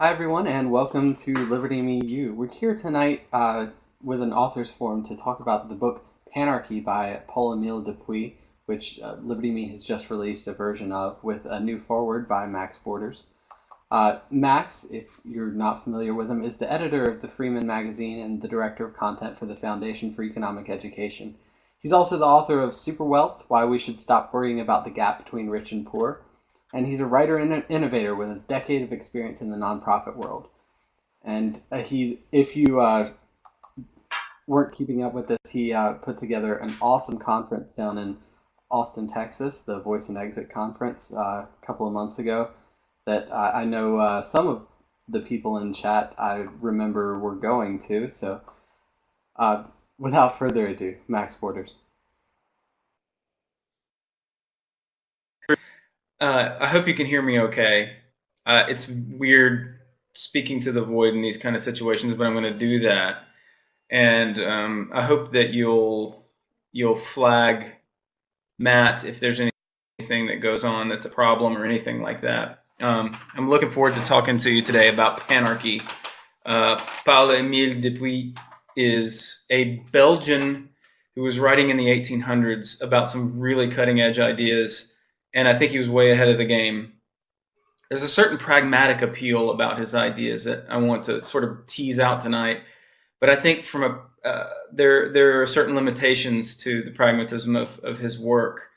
Hi, everyone, and welcome to Liberty Me You. We're here tonight with an author's forum to talk about the book Panarchy by Paul Emile de Puydt, which Liberty Me has just released a version of with a new foreword by Max Borders. Max, if you're not familiar with him, is the editor of the Freeman magazine and the director of content for the Foundation for Economic Education. He's also the author of Superwealth, Why We Should Stop Worrying About the Gap Between Rich and Poor. And he's a writer and an innovator with a decade of experience in the nonprofit world. And if you weren't keeping up with this, he put together an awesome conference down in Austin, Texas, the Voice and Exit conference, a couple of months ago that I know some of the people in chat I remember were going to. So without further ado, Max Borders. I hope you can hear me okay. It's weird speaking to the void in these kind of situations, but I'm going to do that. And I hope that you'll flag Matt if there's anything that goes on that's a problem or anything like that. I'm looking forward to talking to you today about Panarchy. Paul Emile de Puydt is a Belgian who was writing in the 1800s about some really cutting-edge ideas. And I think he was way ahead of the game. There's a certain pragmatic appeal about his ideas that I want to sort of tease out tonight. But I think from there are certain limitations to the pragmatism of his work.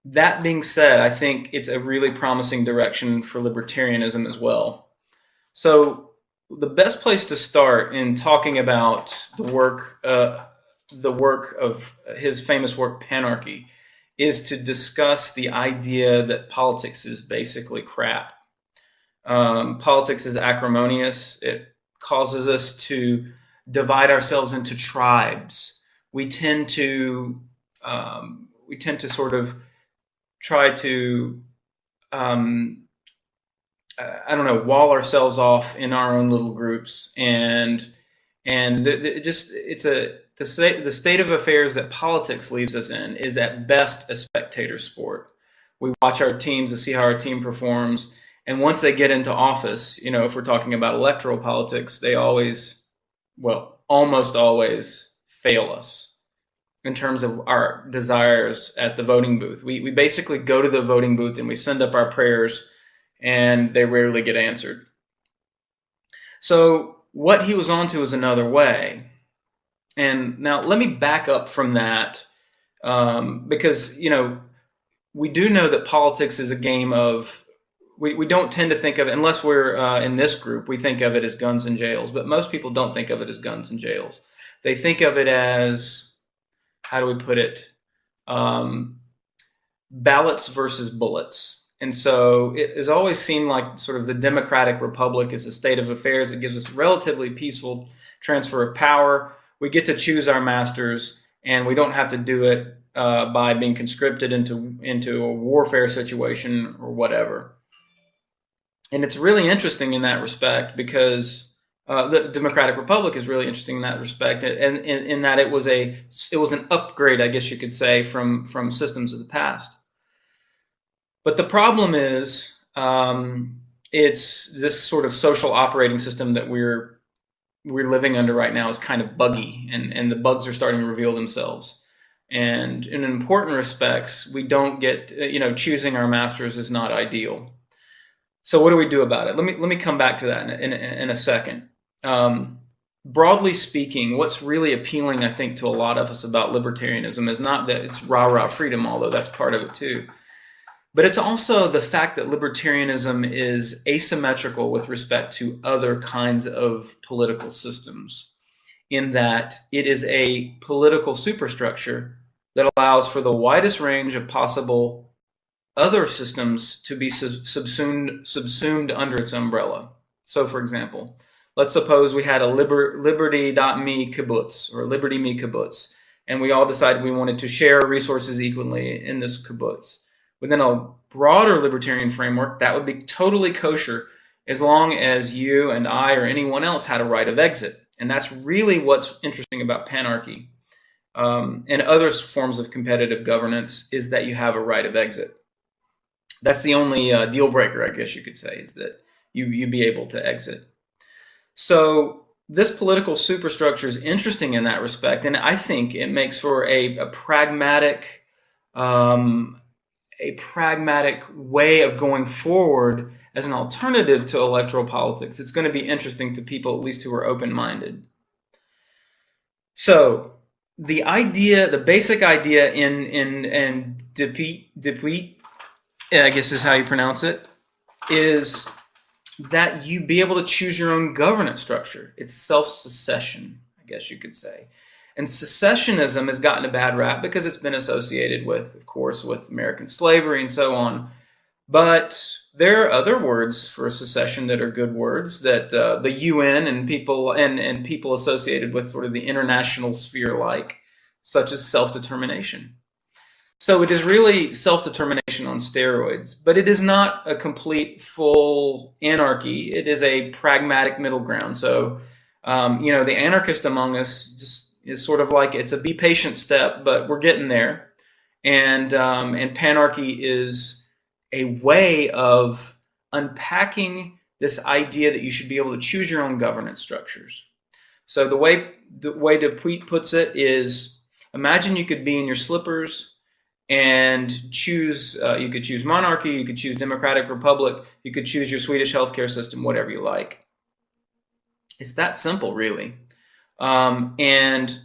That being said, I think it's a really promising direction for libertarianism as well. So the best place to start in talking about the work of his famous work, Panarchy, is to discuss the idea that politics is basically crap. Politics is acrimonious. It causes us to divide ourselves into tribes. We tend to sort of try to wall ourselves off in our own little groups, and the state of affairs that politics leaves us in is at best a spectator sport. We watch our teams to see how our team performs, and once they get into office, if we're talking about electoral politics, they almost always fail us in terms of our desires at the voting booth. We basically go to the voting booth and we send up our prayers, and they rarely get answered. So what he was onto is another way. And now let me back up from that because, we do know that politics is a game of, we don't tend to think of it, unless we're in this group, we think of it as guns and jails. But most people don't think of it as guns and jails. They think of it as, how do we put it, ballots versus bullets. And so it has always seemed like sort of the democratic republic is a state of affairs that gives us relatively peaceful transfer of power. We get to choose our masters, and we don't have to do it by being conscripted into a warfare situation or whatever. And it's really interesting in that respect because the Democratic Republic is really interesting in that respect, and in that it was an upgrade, I guess you could say, from systems of the past. But the problem is it's this sort of social operating system that we're living under right now is kind of buggy, and the bugs are starting to reveal themselves. And in important respects, we don't get, choosing our masters is not ideal. So what do we do about it? Let me come back to that in a second. Broadly speaking, what's really appealing, I think, to a lot of us about libertarianism is not that it's rah-rah freedom, although that's part of it too. But it's also the fact that libertarianism is asymmetrical with respect to other kinds of political systems, in that it is a political superstructure that allows for the widest range of possible other systems to be subsumed under its umbrella. So, for example, let's suppose we had a liberty.me kibbutz, or liberty me kibbutz, and we all decided we wanted to share resources equally in this kibbutz. Within a broader libertarian framework, that would be totally kosher as long as you and I or anyone else had a right of exit. And that's really what's interesting about Panarchy and other forms of competitive governance, is that you have a right of exit. That's the only deal breaker, I guess you could say, is that you be able to exit. So this political superstructure is interesting in that respect, and I think it makes for a pragmatic way of going forward as an alternative to electoral politics. It's going to be interesting to people, at least who are open-minded. So the basic idea in de Puydt, I guess is how you pronounce it, is that you be able to choose your own governance structure. It's self-secession, I guess you could say. And secessionism has gotten a bad rap because it's been associated with, of course, with American slavery and so on. But there are other words for secession that are good words that the UN and people associated with sort of the international sphere like, such as self-determination. So it is really self-determination on steroids, but it is not a complete full anarchy. It is a pragmatic middle ground. So, the anarchist among us just is sort of like, it's a be patient step, but we're getting there. And Panarchy is a way of unpacking this idea that you should be able to choose your own governance structures. So the way de Puydt puts it is, imagine you could be in your slippers and choose, you could choose monarchy, you could choose democratic republic, you could choose your Swedish healthcare system, whatever you like. It's that simple, really. And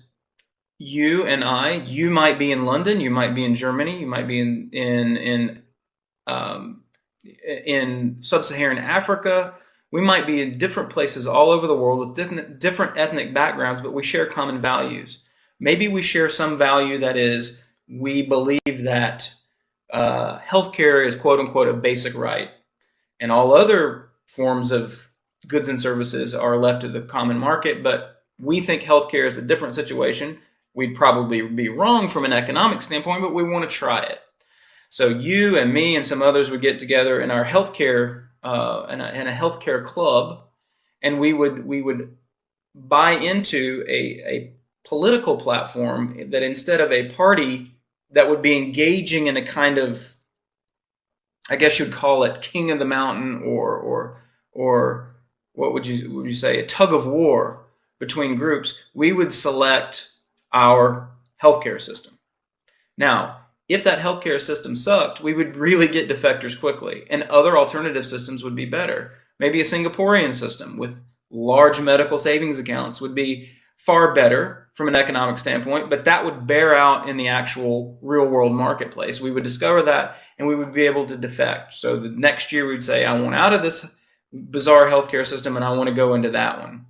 you and I, you might be in London, you might be in Germany, you might be in sub-Saharan Africa. We might be in different places all over the world with different ethnic backgrounds, but we share common values. Maybe we share some value that is, we believe that healthcare is quote-unquote a basic right, and all other forms of goods and services are left to the common market, but we think healthcare is a different situation. We'd probably be wrong from an economic standpoint, but we want to try it. So you and me and some others would get together in our healthcare in a healthcare club, and we would buy into a political platform that, instead of a party that would be engaging in a kind of, I guess you'd call it king of the mountain, or what would you say, a tug of war between groups, we would select our healthcare system. Now, if that healthcare system sucked, we would really get defectors quickly, and other alternative systems would be better. Maybe a Singaporean system with large medical savings accounts would be far better from an economic standpoint, but that would bear out in the actual real-world marketplace. We would discover that, and we would be able to defect. So the next year we'd say, I want out of this bizarre healthcare system, and I want to go into that one.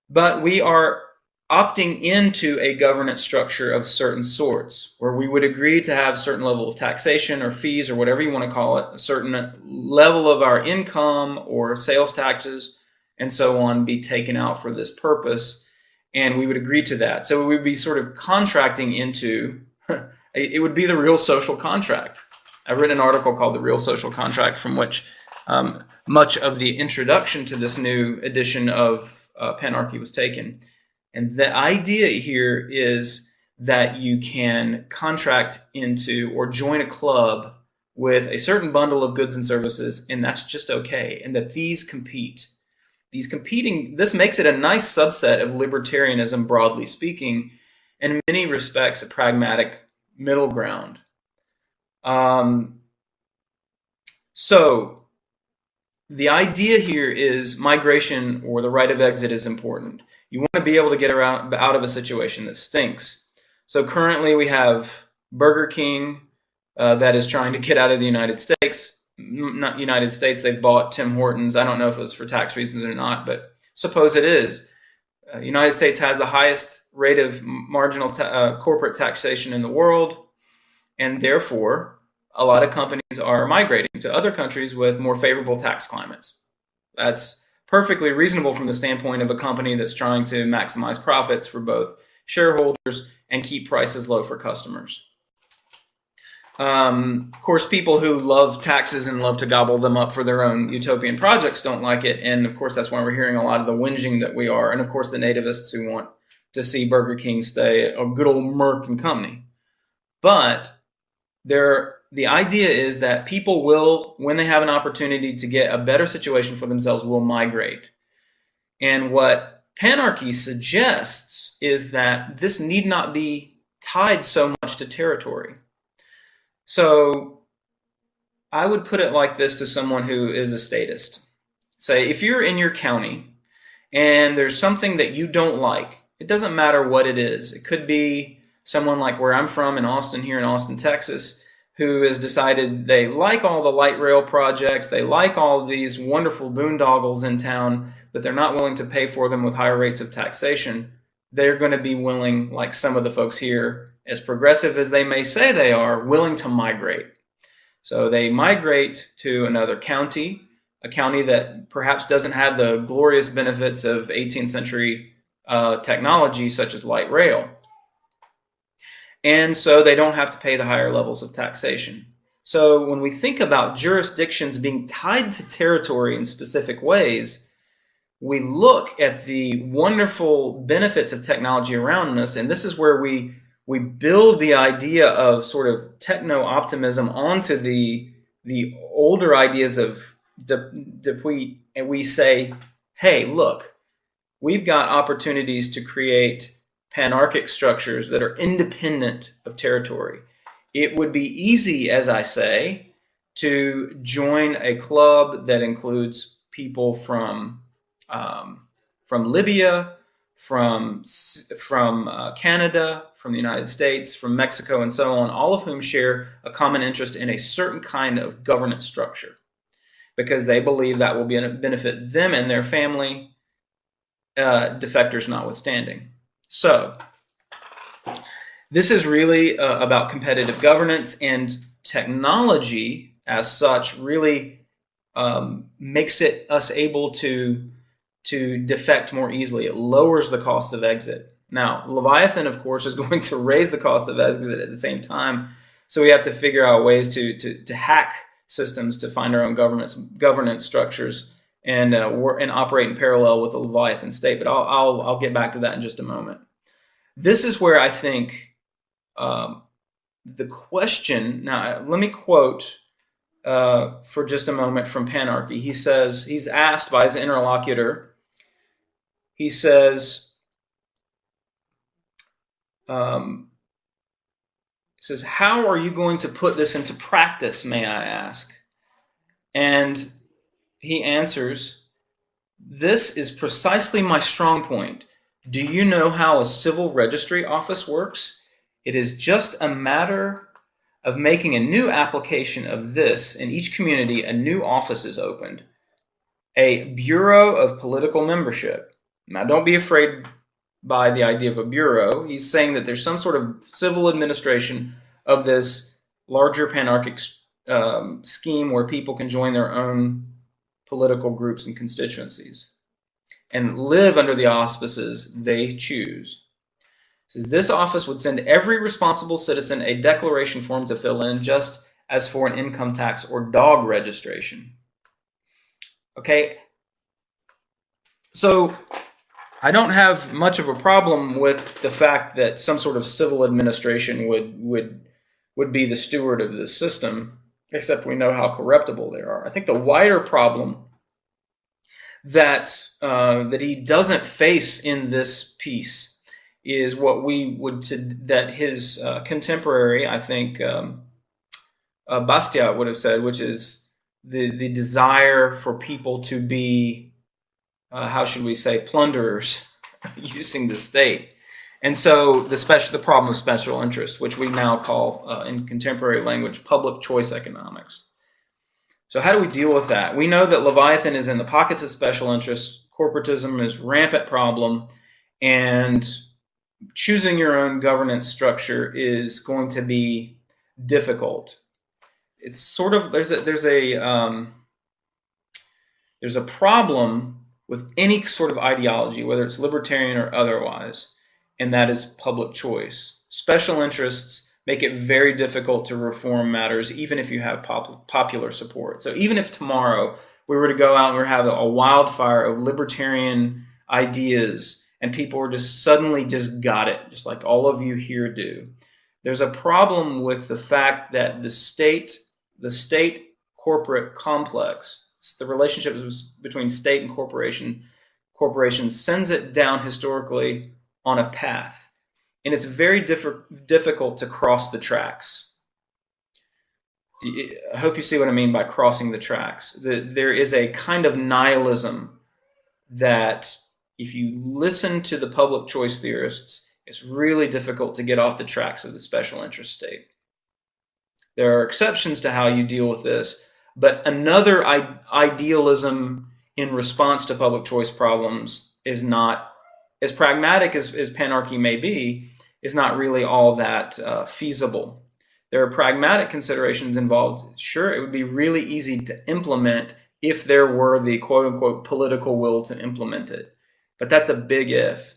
But we are opting into a governance structure of certain sorts, where we would agree to have a certain level of taxation or fees or whatever you want to call it, a certain level of our income or sales taxes and so on be taken out for this purpose, and we would agree to that. So we would be sort of contracting into, it would be the real social contract. I've written an article called The Real Social Contract, from which much of the introduction to this new edition of Panarchy was taken. And the idea here is that you can contract into or join a club with a certain bundle of goods and services, and that's just okay, and that these compete. This makes it a nice subset of libertarianism, broadly speaking, and in many respects a pragmatic middle ground. So the idea here is migration, or the right of exit, is important. You want to be able to get out of a situation that stinks. So currently we have Burger King that is trying to get out of the United States. Not United States, they've bought Tim Hortons. I don't know if it's for tax reasons or not, but suppose it is. United States has the highest rate of marginal corporate taxation in the world, and therefore a lot of companies are migrating to other countries with more favorable tax climates. That's perfectly reasonable from the standpoint of a company that's trying to maximize profits for both shareholders and keep prices low for customers. Of course, people who love taxes and love to gobble them up for their own utopian projects don't like it, and of course that's why we're hearing a lot of the whinging that we are, and of course the nativists who want to see Burger King stay a good old Merck and Company. But there the idea is that people will, when they have an opportunity to get a better situation for themselves, will migrate. And what Panarchy suggests is that this need not be tied so much to territory. So I would put it like this to someone who is a statist. Say, if you're in your county and there's something that you don't like, it doesn't matter what it is. It could be someone like where I'm from in Austin, here in Austin, Texas, who has decided they like all the light rail projects, they like all of these wonderful boondoggles in town, but they're not willing to pay for them with higher rates of taxation. They're going to be willing, like some of the folks here, as progressive as they may say they are, willing to migrate. So they migrate to another county, a county that perhaps doesn't have the glorious benefits of 18th century technology such as light rail. And so they don't have to pay the higher levels of taxation. So when we think about jurisdictions being tied to territory in specific ways, we look at the wonderful benefits of technology around us, and this is where we build the idea of sort of techno-optimism onto the older ideas of de Puydt, and we say, hey, look, we've got opportunities to create panarchic structures that are independent of territory. It would be easy, as I say, to join a club that includes people from Libya, from Canada, from the United States, from Mexico, and so on, all of whom share a common interest in a certain kind of governance structure because they believe that will benefit them and their family, defectors notwithstanding. So this is really about competitive governance, and technology as such really makes us able to defect more easily. It lowers the cost of exit. Now, Leviathan, of course, is going to raise the cost of exit at the same time, so we have to figure out ways to hack systems to find our own governance structures and operate in parallel with the Leviathan state. But I'll get back to that in just a moment. This is where I think the question. Now, let me quote for just a moment from Panarchy. He says, he's asked by his interlocutor. He says, how are you going to put this into practice, may I ask? And he answers, this is precisely my strong point. Do you know how a civil registry office works? It is just a matter of making a new application of this. In each community, a new office is opened, a bureau of political membership. Now, don't be afraid by the idea of a bureau. He's saying that there's some sort of civil administration of this larger panarchic scheme where people can join their own political groups and constituencies and live under the auspices they choose. It says, this office would send every responsible citizen a declaration form to fill in, just as for an income tax or dog registration. Okay, so I don't have much of a problem with the fact that some sort of civil administration would be the steward of this system, except we know how corruptible they are. I think the wider problem that he doesn't face in this piece is what that his contemporary, I think, Bastiat would have said, which is the desire for people to be, how should we say, plunderers using the state. And so the problem of special interest, which we now call, in contemporary language, public choice economics. So how do we deal with that? We know that Leviathan is in the pockets of special interest. Corporatism is a rampant problem, and choosing your own governance structure is going to be difficult. It's sort of there's a problem with any sort of ideology, whether it's libertarian or otherwise, and that is public choice. Special interests make it very difficult to reform matters, even if you have popular support. So even if tomorrow we were to go out and we were to have a wildfire of libertarian ideas and people were just suddenly just got it, just like all of you here do, There's a problem with the fact that the state corporate complex, the relationship between state and corporation sends it down historically on a path, and it's very difficult to cross the tracks. I hope you see what I mean by crossing the tracks. There is a kind of nihilism that if you listen to the public choice theorists, it's really difficult to get off the tracks of the special interest state. There are exceptions to how you deal with this, but another idealism in response to public choice problems is not, as pragmatic as Panarchy may be, is not really all that feasible. There are pragmatic considerations involved. Sure, it would be really easy to implement if there were the quote-unquote political will to implement it. But that's a big if.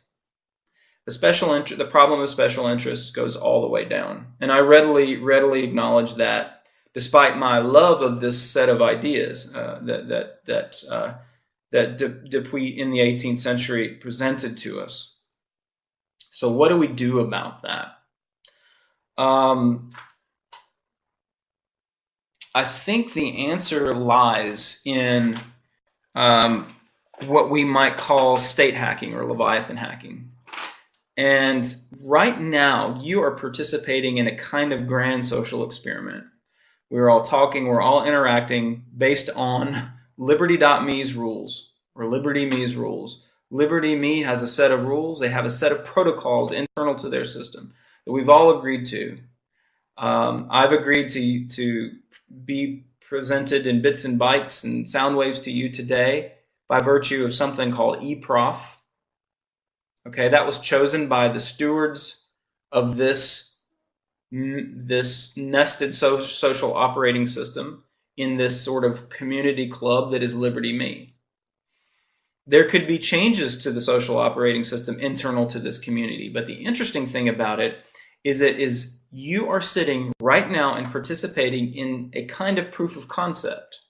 The problem of special interests goes all the way down. And I readily acknowledge that, despite my love of this set of ideas that de Puydt in the 18th century presented to us. So what do we do about that? I think the answer lies in what we might call state hacking or Leviathan hacking. And right now, you are participating in a kind of grand social experiment. We're all talking, we're all interacting based on liberty.me's rules, or liberty.me's rules. Liberty.me has a set of rules. They have a set of protocols internal to their system that we've all agreed to. I've agreed to be presented in bits and bytes and sound waves to you today by virtue of something called eProf. Okay, that was chosen by the stewards of this nested social operating system in this sort of community club that is Liberty.me. There could be changes to the social operating system internal to this community, but the interesting thing about it is you are sitting right now and participating in a kind of proof of concept.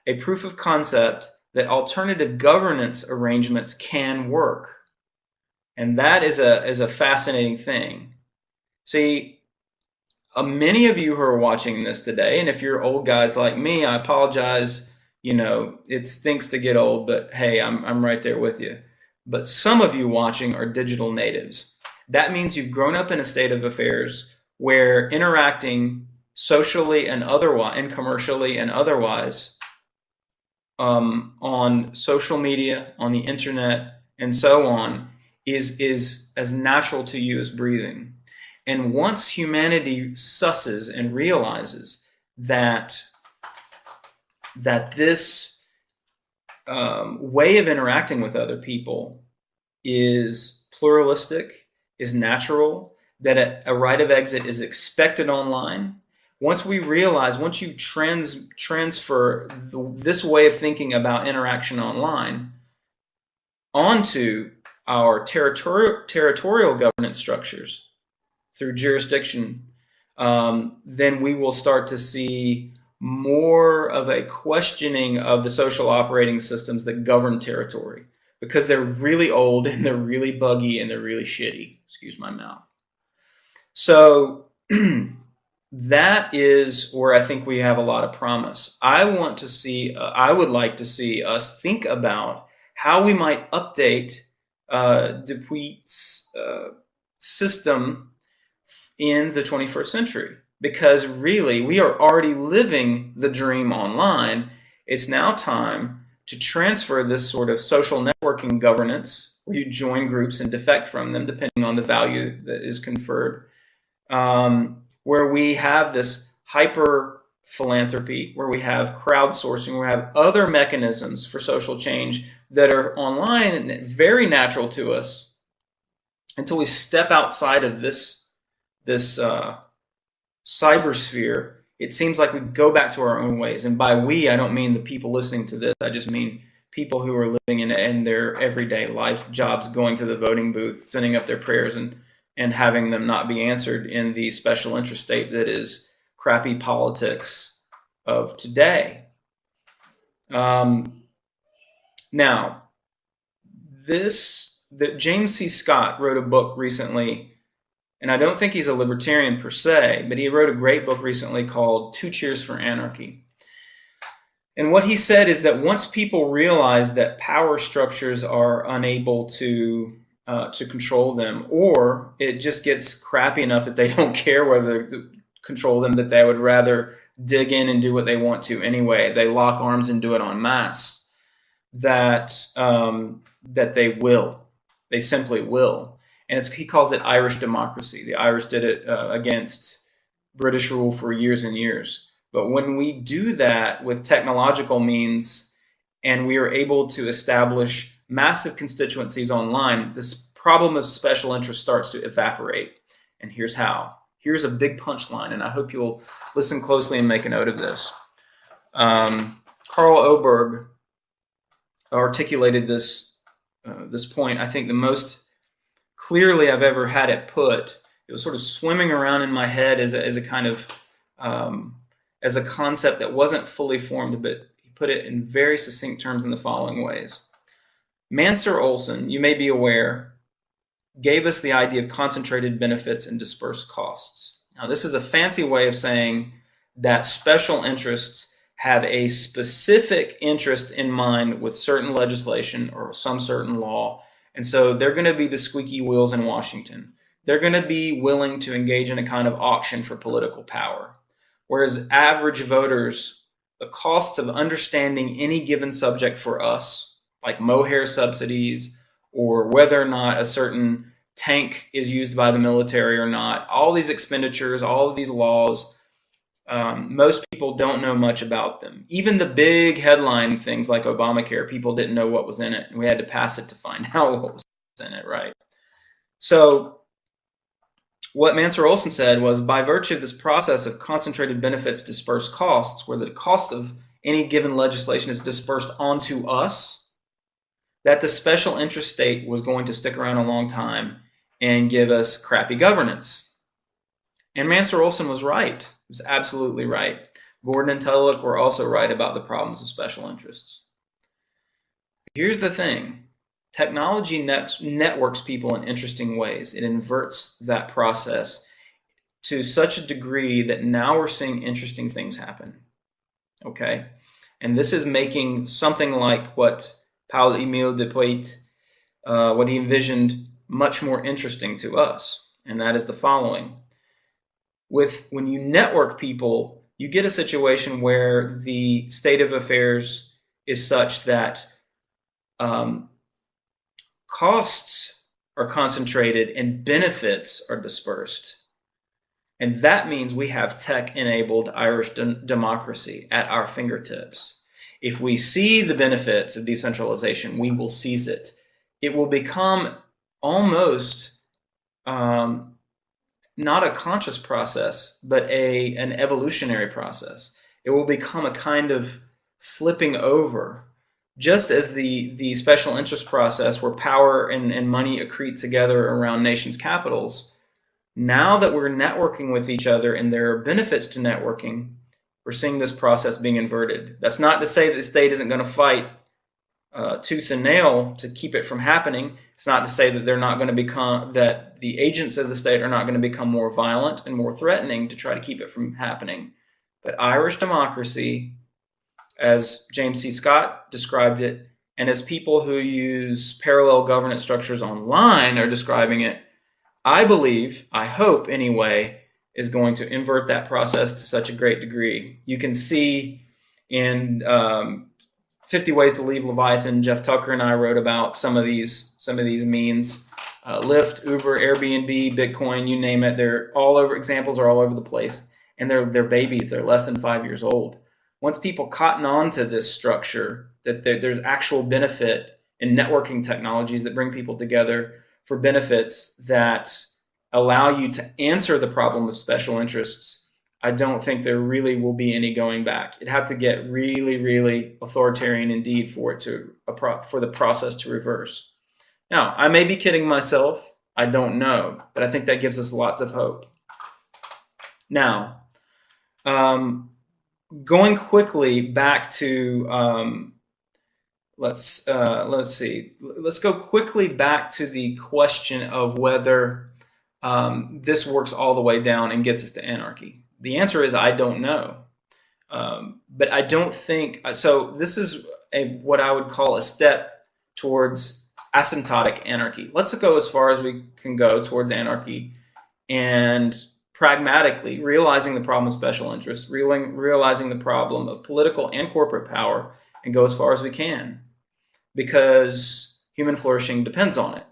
A proof of concept that alternative governance arrangements can work. And that is a fascinating thing. See, many of you who are watching this today, and if you're old guys like me, I apologize, it stinks to get old, but hey, I'm right there with you. But some of you watching are digital natives. That means you've grown up in a state of affairs where interacting socially and otherwise, and commercially and otherwise, on social media, on the internet, and so on, is as natural to you as breathing. And once humanity susses and realizes that this way of interacting with other people is pluralistic, is natural, that a right of exit is expected online. Once you transfer this way of thinking about interaction online onto our territorial governance structures through jurisdiction, then we will start to see more of a questioning of the social operating systems that govern territory, because they're really old and they're really buggy and they're really shitty. Excuse my mouth. So that is where I think we have a lot of promise. I would like to see us think about how we might update de Puyt's system in the 21st century, because really we are already living the dream online. It's now time to transfer this sort of social networking governance, where you join groups and defect from them depending on the value that is conferred, where we have this hyper philanthropy, where we have crowdsourcing, where we have other mechanisms for social change that are online and very natural to us, until we step outside of this cybersphere. It seems like we go back to our own ways. And by we, I don't mean the people listening to this. I just mean people who are living in their everyday life jobs, going to the voting booth, sending up their prayers, and having them not be answered in the special interest state that is crappy politics of today. Now, James C. Scott wrote a book recently, And I don't think he's a libertarian per se, but he wrote a great book recently called Two Cheers for Anarchy. And what he said is that once people realize that power structures are unable to control them, or it just gets crappy enough that they don't care whether to control them, that they would rather dig in and do what they want to anyway, they lock arms and do it en masse, that they simply will. And he calls it Irish democracy. The Irish did it against British rule for years and years. But when we do that with technological means and we are able to establish massive constituencies online, this problem of special interest starts to evaporate. And here's how. Here's a big punchline, and I hope you'll listen closely and make a note of this. Karl Oberg articulated this point, I think, the most clearly I've ever had it put. It was sort of swimming around in my head as a kind of as a concept that wasn't fully formed, but he put it in very succinct terms in the following ways. Mansur Olson, you may be aware, gave us the idea of concentrated benefits and dispersed costs. Now, this is a fancy way of saying that special interests have a specific interest in mind with certain legislation or some certain law, and so they're going to be the squeaky wheels in Washington. They're going to be willing to engage in a kind of auction for political power. Whereas average voters, the costs of understanding any given subject for us, like mohair subsidies or whether or not a certain tank is used by the military or not, all these expenditures, all of these laws, most people don't know much about them. Even the big headline things like Obamacare, people didn't know what was in it, and we had to pass it to find out what was in it, right? So what Mansur Olson said was, by virtue of this process of concentrated benefits, dispersed costs, where the cost of any given legislation is dispersed onto us, that the special interest state was going to stick around a long time and give us crappy governance. And Mansur Olson was right. He was absolutely right. Gordon and Tulloch were also right about the problems of special interests. Here's the thing. Technology networks people in interesting ways. It inverts that process to such a degree that now we're seeing interesting things happen. Okay? And this is making something like what Paul Emile de Puydt, what he envisioned, much more interesting to us. And that is the following. When you network people, you get a situation where the state of affairs is such that costs are concentrated and benefits are dispersed. And that means we have tech-enabled Irish democracy at our fingertips. If we see the benefits of decentralization, we will seize it. It will become almost not a conscious process, but an evolutionary process. It will become a kind of flipping over. Just as the special interest process where power and money accrete together around nations' capitals, now that we're networking with each other and there are benefits to networking, we're seeing this process being inverted. That's not to say that the state isn't going to fight tooth and nail to keep it from happening. It's not to say that they're not going to that the agents of the state are not going to become more violent and more threatening to try to keep it from happening. But Irish democracy, as James C. Scott described it, and as people who use parallel governance structures online are describing it, I believe, I hope anyway, is going to invert that process to such a great degree. You can see in 50 Ways to Leave Leviathan, Jeff Tucker and I wrote about some of these means. Lyft, Uber, Airbnb, Bitcoin, you name it. They're all over. Examples are all over the place, and they're babies. They're less than 5 years old. Once people cotton on to this structure, that there's actual benefit in networking technologies that bring people together for benefits that allow you to answer the problem of special interests, I don't think there really will be any going back. It'd have to get really, really authoritarian indeed for the process to reverse. Now, I may be kidding myself. I don't know, but I think that gives us lots of hope. Now, going quickly back to let's see. Let's go quickly back to the question of whether this works all the way down and gets us to anarchy? The answer is I don't know. But I don't think so. This is what I would call a step towards asymptotic anarchy. Let's go as far as we can go towards anarchy, and pragmatically realizing the problem of special interest, realizing the problem of political and corporate power, and go as far as we can, because human flourishing depends on it.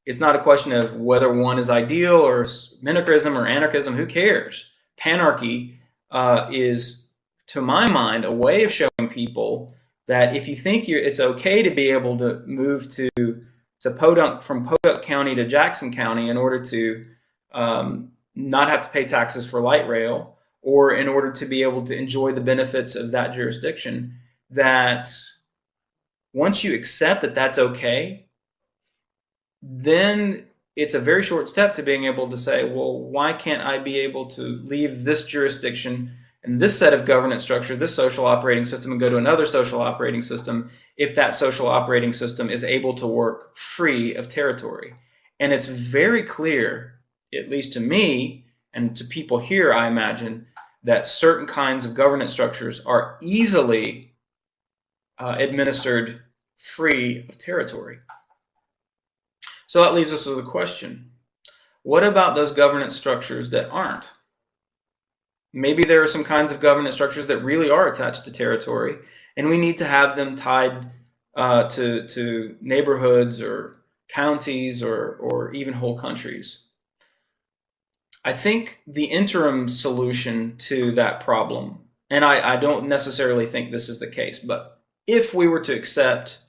It's not a question of whether one is ideal or minarchism or anarchism. Who cares? Panarchy is, to my mind, a way of showing people that if you think it's okay to be able to move to Podunk, from Podunk County to Jackson County in order to not have to pay taxes for light rail, or in order to be able to enjoy the benefits of that jurisdiction, that once you accept that that's okay, then it's a very short step to being able to say, well, why can't I be able to leave this jurisdiction and this set of governance structure, this social operating system, and go to another social operating system if that social operating system is able to work free of territory? And it's very clear, at least to me and to people here, I imagine, that certain kinds of governance structures are easily administered free of territory. So that leaves us with a question. What about those governance structures that aren't? Maybe there are some kinds of governance structures that really are attached to territory, and we need to have them tied to neighborhoods or counties or even whole countries. I think the interim solution to that problem, and I don't necessarily think this is the case, but if we were to accept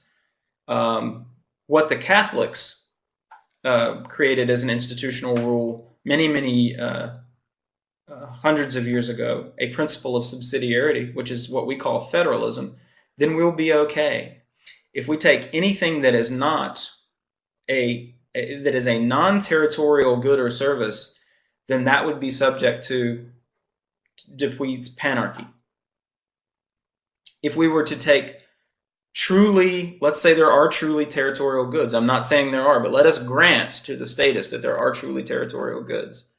what the Catholics created as an institutional rule many hundreds of years ago, a principle of subsidiarity, which is what we call federalism, then we'll be okay. If we take anything that is not a non-territorial good or service, then that would be subject to de Puyt's panarchy. If we were to take truly, let's say there are truly territorial goods. I'm not saying there are, but let us grant to the status that there are truly territorial goods.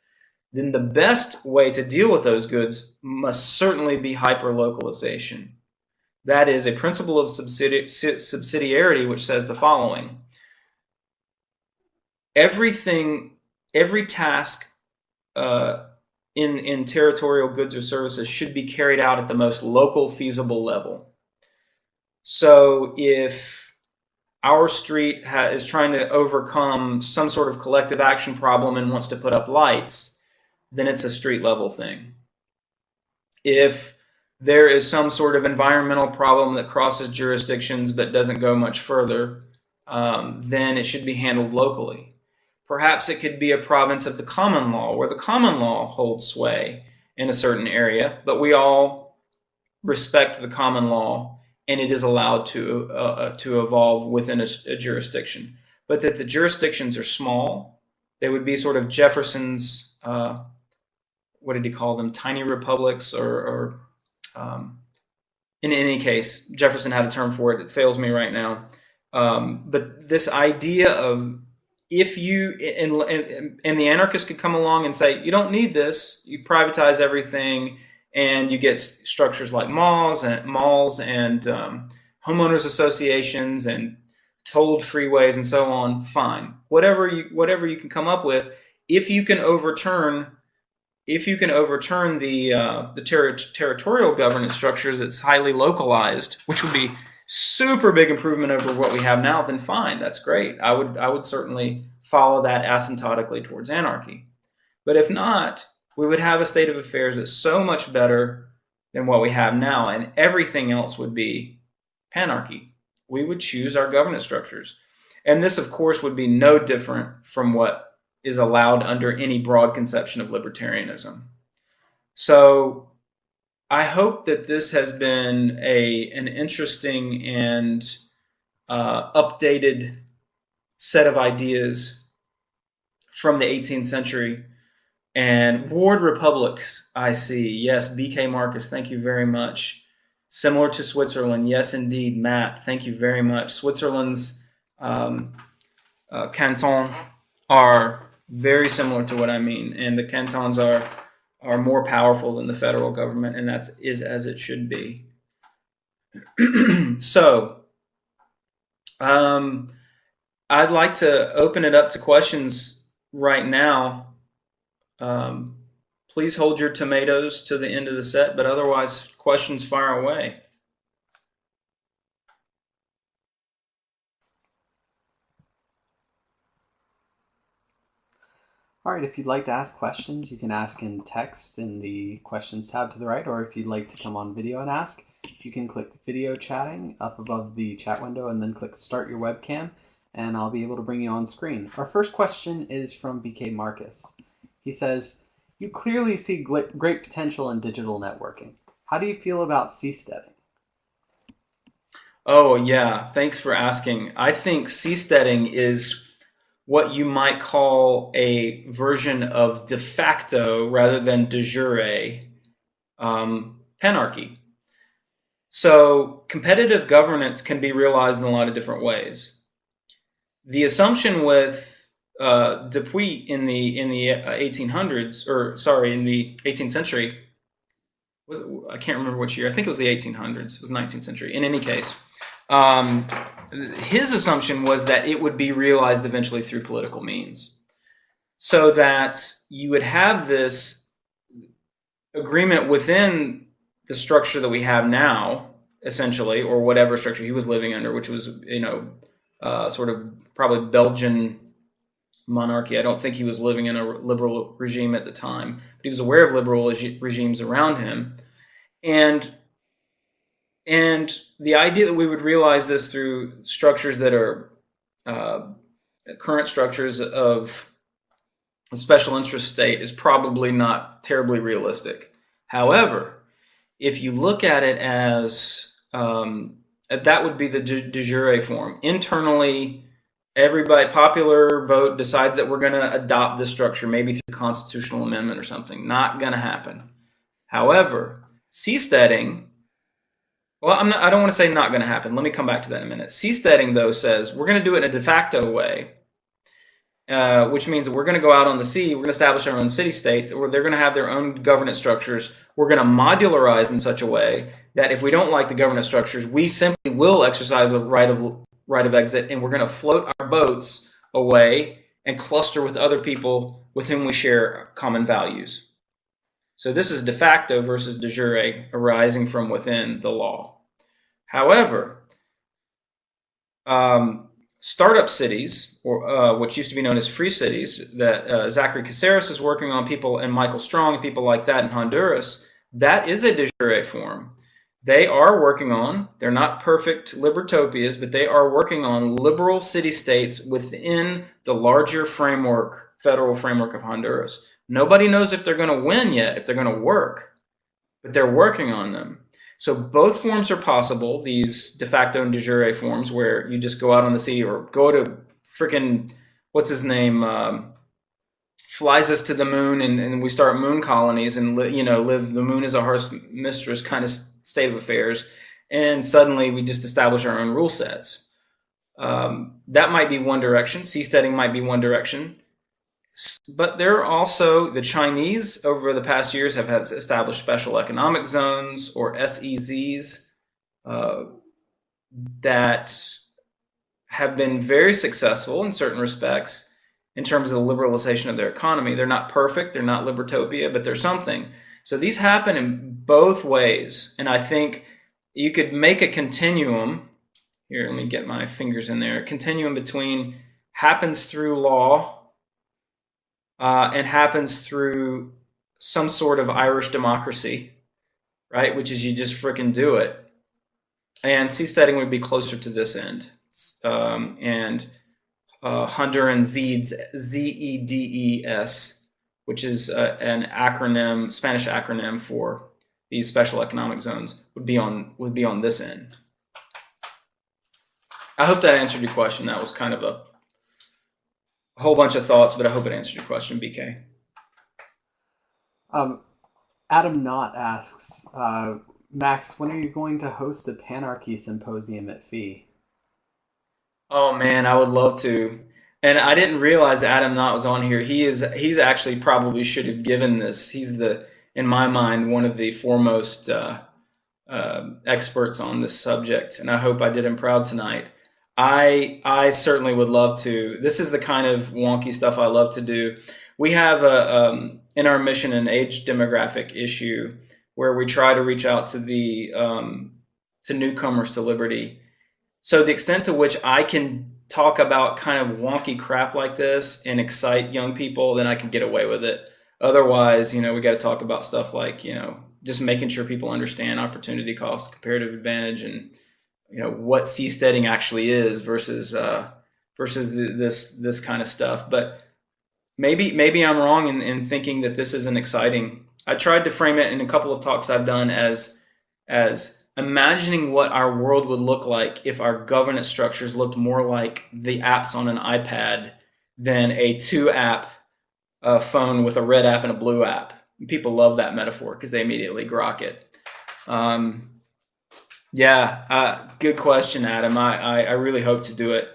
Then the best way to deal with those goods must certainly be hyperlocalization. That is a principle of subsidiarity, which says the following: every task in territorial goods or services should be carried out at the most local feasible level. So if our street is trying to overcome some sort of collective action problem and wants to put up lights, then it's a street level thing. If there is some sort of environmental problem that crosses jurisdictions but doesn't go much further, then it should be handled locally. Perhaps it could be a province of the common law, where the common law holds sway in a certain area, but we all respect the common law, and it is allowed to evolve within a jurisdiction. But that the jurisdictions are small, they would be sort of Jefferson's, what did he call them, tiny republics, or in any case, Jefferson had a term for it. It fails me right now. But this idea of, if you, and the anarchists could come along and say, you don't need this, you privatize everything, and you get structures like malls and homeowners associations and tolled freeways and so on. Fine, whatever you can come up with, if you can overturn the territorial governance structures that's highly localized, which would be super big improvement over what we have now, then fine, that's great. I would certainly follow that asymptotically towards anarchy. But if not, we would have a state of affairs that's so much better than what we have now, and everything else would be panarchy. We would choose our governance structures. And this, of course, would be no different from what is allowed under any broad conception of libertarianism. So I hope that this has been an interesting and updated set of ideas from the 18th century. And ward republics, I see. Yes, BK Marcus, thank you very much. Similar to Switzerland. Yes, indeed, Matt, thank you very much. Switzerland's cantons are very similar to what I mean. And the cantons are more powerful than the federal government, and that is as it should be. So I'd like to open it up to questions right now. Please hold your tomatoes to the end of the set, but otherwise, questions fire away. All right, if you'd like to ask questions, you can ask in text in the questions tab to the right, or if you'd like to come on video and ask, you can click video chatting up above the chat window and then click start your webcam, and I'll be able to bring you on screen. Our first question is from BK Marcus. He says, you clearly see great potential in digital networking. How do you feel about seasteading? Oh, yeah, thanks for asking. I think seasteading is what you might call a version of de facto rather than de jure panarchy. So competitive governance can be realized in a lot of different ways. The assumption with de Puydt in the 1800s, or sorry, in the 18th century, I can't remember which year. I think it was the 1800s. It was 19th century. In any case, his assumption was that it would be realized eventually through political means, so that you would have this agreement within the structure that we have now, essentially, or whatever structure he was living under, which was, sort of probably Belgian monarchy. I don't think he was living in a liberal regime at the time, but he was aware of liberal regimes around him. And the idea that we would realize this through structures that are current structures of a special interest state is probably not terribly realistic. However, if you look at it as that would be the de jure form. Internally, everybody, popular vote decides that we're going to adopt this structure, maybe through constitutional amendment or something. Not going to happen. However, seasteading, well, I don't want to say not going to happen. Let me come back to that in a minute. Seasteading, though, says we're going to do it in a de facto way, which means that we're going to go out on the sea, we're going to establish our own city-states, or they're going to have their own governance structures. We're going to modularize in such a way that if we don't like the governance structures, we simply will exercise the right of exit, and we're going to float our boats away and cluster with other people with whom we share common values. So this is de facto versus de jure arising from within the law. However, startup cities, or what used to be known as free cities, that Zachary Caceres is working on, people, and Michael Strong, and people like that in Honduras, that is a de jure form. They are working on, they're not perfect libertopias, but they are working on liberal city-states within the larger framework, federal framework of Honduras. Nobody knows if they're going to win yet, if they're going to work, but they're working on them. So both forms are possible, these de facto and de jure forms, where you just go out on the sea or go to frickin', what's his name, flies us to the moon, and we start moon colonies and live the moon as a harsh mistress kind of state of affairs, and suddenly we just establish our own rule sets. That might be one direction. Seasteading might be one direction. But there are also, the Chinese over the past years have established special economic zones, or SEZs, that have been very successful in certain respects in terms of the liberalization of their economy. They're not perfect, they're not libertopia, but they're something. So these happen in both ways, and I think you could make a continuum. Here, let me get my fingers in there. A continuum between happens through law and happens through some sort of Irish democracy, right? Which is you just frickin' do it. And seasteading would be closer to this end. And Honduran ZEDS, ZEDES, which is an acronym, Spanish acronym for these special economic zones, would be on this end. I hope that answered your question. That was kind of a whole bunch of thoughts, but I hope it answered your question, BK. Adam Knott asks, Max, when are you going to host a Panarchy symposium at Phi? Oh man, I would love to. And I didn't realize Adam Knott was on here. He's actually probably should have given this. He's in my mind, one of the foremost experts on this subject, and I hope I did him proud tonight. I certainly would love to. This is the kind of wonky stuff I love to do. We have in our mission an age demographic issue where we try to reach out to the to newcomers to liberty. So the extent to which I can talk about kind of wonky crap like this and excite young people, then I can get away with it. Otherwise, we got to talk about stuff like, just making sure people understand opportunity cost, comparative advantage, and what seasteading actually is versus this kind of stuff. But maybe I'm wrong in thinking that this isn't exciting. I tried to frame it in a couple of talks I've done as imagining what our world would look like if our governance structures looked more like the apps on an iPad than a 2-app phone with a red app and a blue app. People love that metaphor because they immediately grok it. Good question, Adam. I really hope to do it.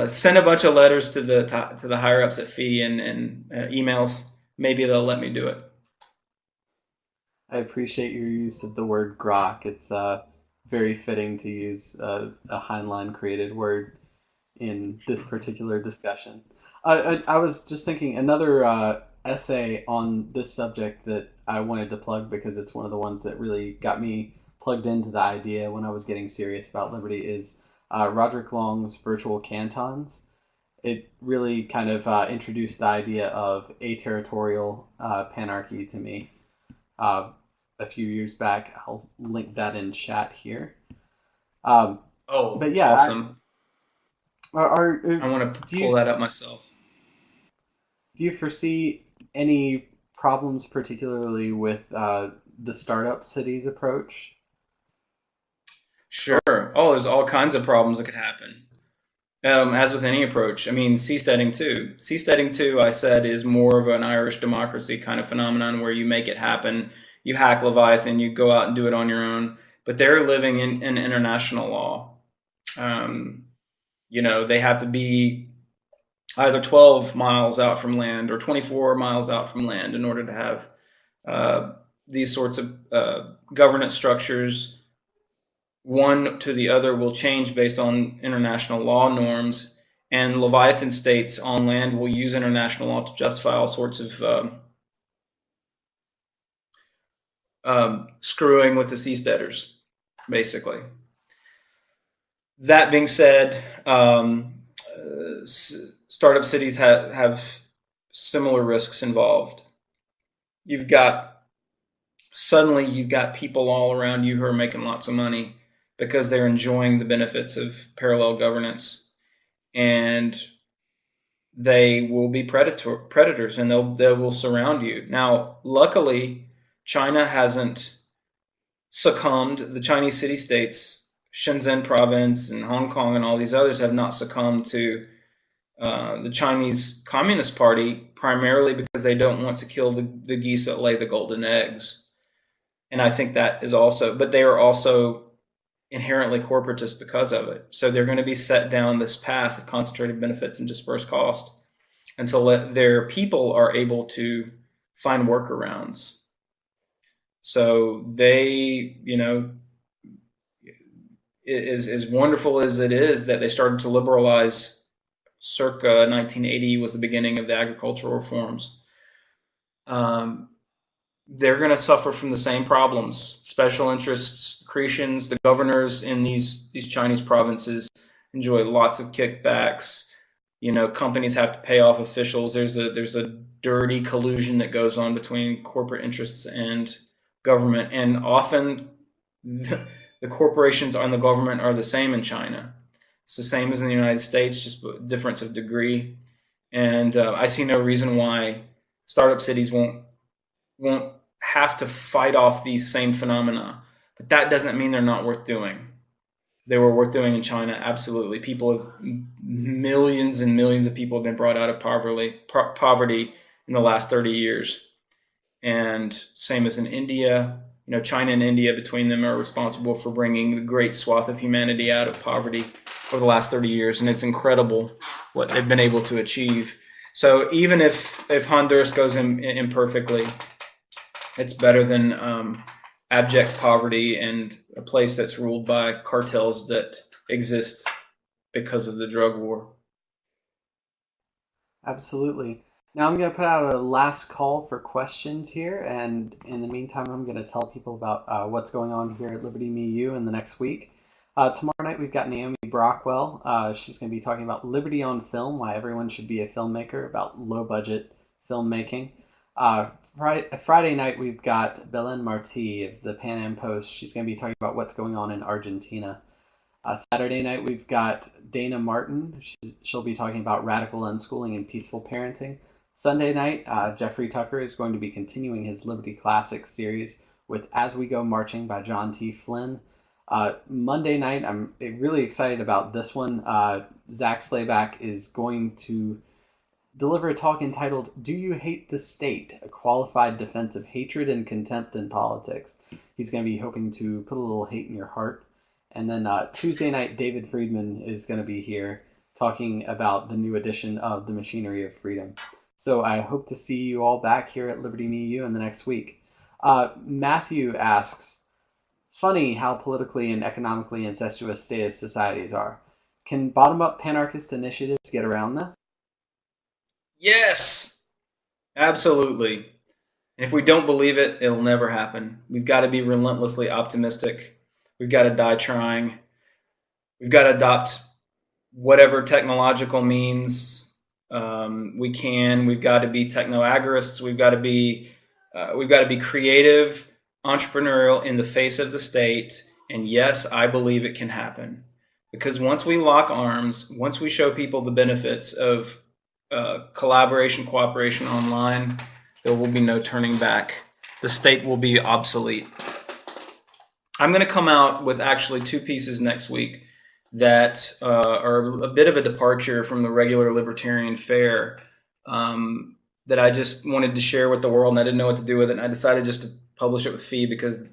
Send a bunch of letters to the higher ups at FEE and emails. Maybe they'll let me do it. I appreciate your use of the word grok. It's very fitting to use a Heinlein created word in this particular discussion. I was just thinking another essay on this subject that I wanted to plug because it's one of the ones that really got me plugged into the idea when I was getting serious about liberty is Roderick Long's Virtual Cantons. It really kind of introduced the idea of aterritorial panarchy to me a few years back. I'll link that in chat here. But yeah, awesome. I want to pull that up myself. Do you foresee any problems, particularly with the startup cities approach? Sure. Oh, there's all kinds of problems that could happen. As with any approach. I mean, seasteading too. Seasteading too, I said, is more of an Irish democracy kind of phenomenon where you make it happen. You hack Leviathan, you go out and do it on your own. But they're living in international law. They have to be either 12 miles out from land or 24 miles out from land in order to have these sorts of governance structures. One to the other will change based on international law norms, and Leviathan states on land will use international law to justify all sorts of screwing with the seasteaders, basically. That being said, startup cities have similar risks involved. You've got people all around you who are making lots of money because they're enjoying the benefits of parallel governance, and they will be predators, and they will surround you. Now, luckily, China hasn't succumbed. The Chinese city-states, Shenzhen province and Hong Kong and all these others, have not succumbed to the Chinese Communist Party, primarily because they don't want to kill the geese that lay the golden eggs. And I think that is also, but they are also inherently corporatist because of it. So they're going to be set down this path of concentrated benefits and dispersed cost until their people are able to find workarounds. So they, as wonderful as it is that they started to liberalize circa 1980 was the beginning of the agricultural reforms. They're going to suffer from the same problems. Special interests, accretions, the governors in these Chinese provinces enjoy lots of kickbacks. Companies have to pay off officials. There's a dirty collusion that goes on between corporate interests and government, and often the corporations and the government are the same in China. It's the same as in the United States, just a difference of degree. And I see no reason why startup cities won't have to fight off these same phenomena. But that doesn't mean they're not worth doing. They were worth doing in China, absolutely. Millions and millions of people have been brought out of poverty in the last 30 years. And same as in India, China and India between them are responsible for bringing the great swath of humanity out of poverty over the last 30 years, and it's incredible what they've been able to achieve. So even if Honduras goes imperfectly, it's better than abject poverty and a place that's ruled by cartels that exist because of the drug war. Absolutely. Now I'm going to put out a last call for questions here, and in the meantime, I'm going to tell people about what's going on here at Liberty Me U in the next week. Tomorrow night, we've got Naomi Brockwell. She's going to be talking about Liberty on Film, why everyone should be a filmmaker, about low-budget filmmaking. Friday night, we've got Belen Marti of the Pan Am Post. She's going to be talking about what's going on in Argentina. Saturday night, we've got Dana Martin. She'll be talking about radical unschooling and peaceful parenting. Sunday night, Jeffrey Tucker is going to be continuing his Liberty Classics series with As We Go Marching by John T. Flynn. Monday night, I'm really excited about this one. Zach Slayback is going to deliver a talk entitled, Do You Hate the State? A Qualified Defense of Hatred and Contempt in Politics. He's going to be hoping to put a little hate in your heart. And then Tuesday night, David Friedman is going to be here talking about the new edition of The Machinery of Freedom. So I hope to see you all back here at Liberty Me U in the next week. Matthew asks, funny how politically and economically incestuous statist societies are. Can bottom-up panarchist initiatives get around this? Yes, absolutely. And if we don't believe it, it'll never happen. We've got to be relentlessly optimistic. We've got to die trying. We've got to adopt whatever technological means we can. We've got to be techno-agorists. We've got to be creative, entrepreneurial in the face of the state. And yes, I believe it can happen. Because once we lock arms, once we show people the benefits of collaboration, cooperation online, there will be no turning back. The state will be obsolete. I'm going to come out with actually 2 pieces next week that are a bit of a departure from the regular libertarian fare that I just wanted to share with the world, and I didn't know what to do with it, and I decided just to publish it with Fee because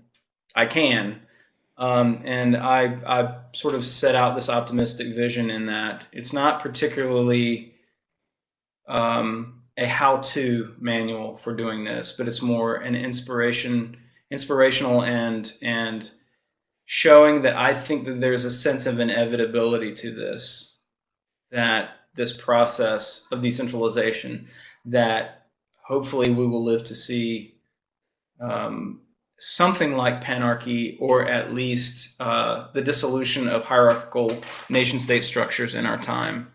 I can. And I sort of set out this optimistic vision in that it's not particularly a how-to manual for doing this, but it's more an inspirational and showing that I think that there's a sense of inevitability to this, that this process of decentralization, that hopefully we will live to see something like panarchy, or at least the dissolution of hierarchical nation-state structures in our time.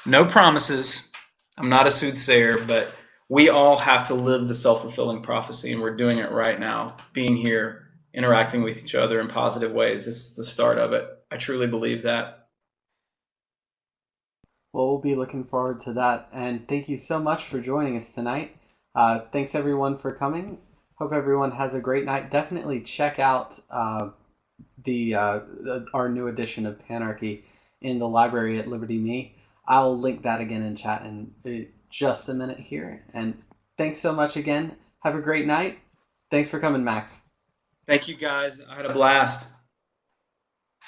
No promises. I'm not a soothsayer, but we all have to live the self-fulfilling prophecy, and we're doing it right now, being here, interacting with each other in positive ways. This is the start of it. I truly believe that. Well, we'll be looking forward to that. And thank you so much for joining us tonight. Thanks, everyone, for coming. Hope everyone has a great night. Definitely check out our new edition of Panarchy in the library at Liberty Me. I'll link that again in chat in just a minute here. And thanks so much again. Have a great night. Thanks for coming, Max. Thank you, guys. I had a blast.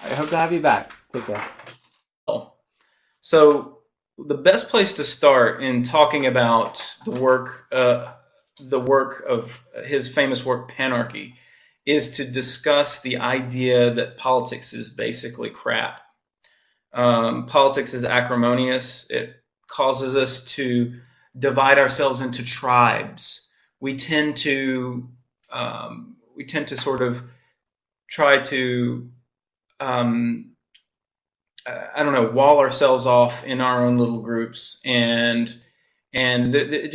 I hope to have you back. Take care. So the best place to start in talking about the work of his famous work, Panarchy, is to discuss the idea that politics is basically crap. Politics is acrimonious. It causes us to divide ourselves into tribes. We tend to sort of try to wall ourselves off in our own little groups, and the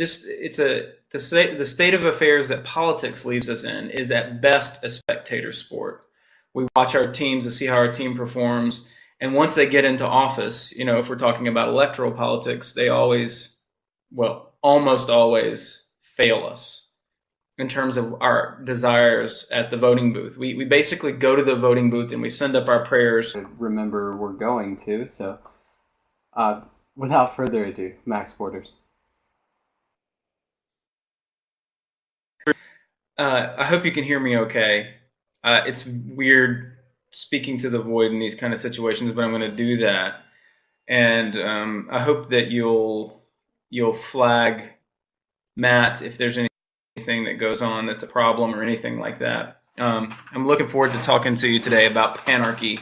state of affairs that politics leaves us in is at best a spectator sport. We watch our teams to see how our team performs, and once they get into office, if we're talking about electoral politics, they almost always fail us in terms of our desires at the voting booth. We basically go to the voting booth and we send up our prayers. Remember, we're going to, so without further ado, Max Borders. I hope you can hear me okay. It's weird speaking to the void in these kind of situations, but I'm going to do that. And I hope that you'll flag Matt if there's anything that goes on that's a problem or anything like that. I'm looking forward to talking to you today about Panarchy.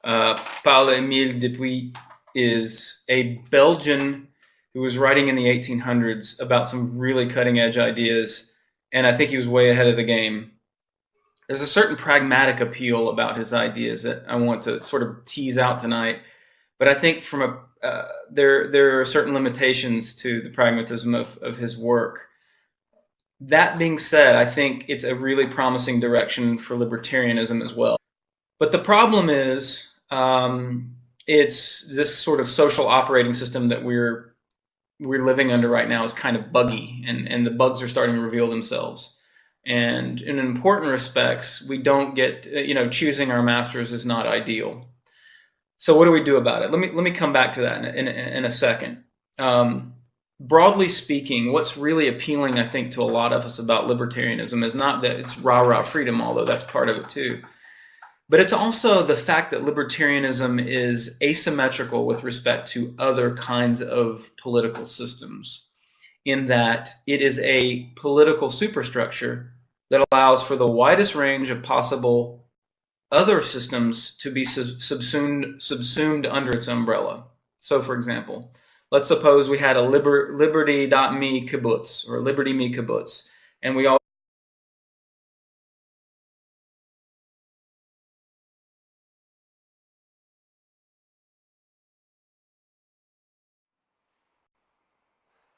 Paul Emile de Puydt is a Belgian who was writing in the 1800s about some really cutting-edge ideas, and I think he was way ahead of the game. There's a certain pragmatic appeal about his ideas that I want to sort of tease out tonight, but I think there are certain limitations to the pragmatism of his work. That being said, I think it's a really promising direction for libertarianism as well. But the problem is, it's this sort of social operating system that we're living under right now is kind of buggy, and the bugs are starting to reveal themselves. And in important respects, we don't get, choosing our masters is not ideal. So what do we do about it? Let me come back to that in a second. Broadly speaking, what's really appealing, I think, to a lot of us about libertarianism is not that it's rah-rah freedom, although that's part of it too. But it's also the fact that libertarianism is asymmetrical with respect to other kinds of political systems, in that it is a political superstructure that allows for the widest range of possible other systems to be subsumed under its umbrella. So, for example, let's suppose we had a liberty.me kibbutz, or liberty me kibbutz, and we all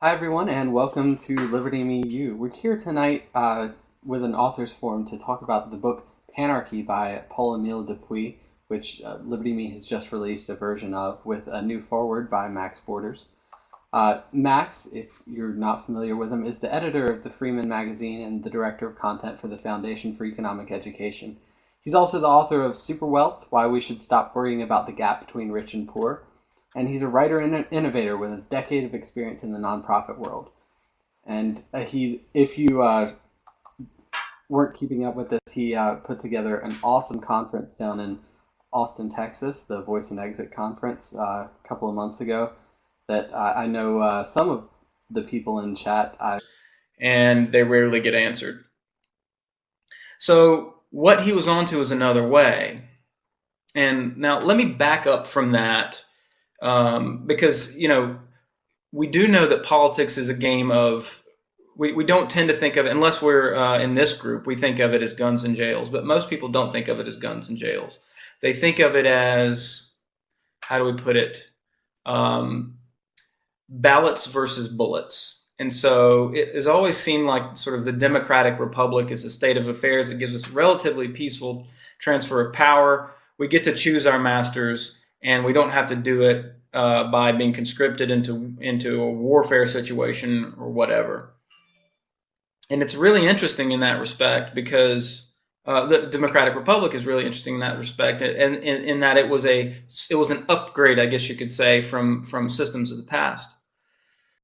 Hi, everyone, and welcome to Liberty Me You. We're here tonight with an author's forum to talk about the book Panarchy by Paul Emile de Puydt, which Liberty Me has just released a version of with a new foreword by Max Borders. Max, if you're not familiar with him, is the editor of the Freeman magazine and the director of content for the Foundation for Economic Education. He's also the author of Superwealth, Why We Should Stop Worrying About the Gap Between Rich and Poor. And he's a writer and an innovator with a decade of experience in the nonprofit world. And if you weren't keeping up with this, he put together an awesome conference down in Austin, Texas, the Voice and Exit conference, a couple of months ago, that I know some of the people in chat. And they rarely get answered. So what he was onto is another way. And now let me back up from that. Because, we do know that politics is a game of, we don't tend to think of it, unless we're in this group, we think of it as guns and jails, but most people don't think of it as guns and jails. They think of it as, how do we put it, ballots versus bullets. And so it has always seemed like sort of the democratic republic is a state of affairs that gives us relatively peaceful transfer of power. We get to choose our masters, and we don't have to do it by being conscripted into a warfare situation or whatever. And it's really interesting in that respect, because the Democratic Republic is really interesting in that respect, and in that it was an upgrade, I guess you could say, from systems of the past.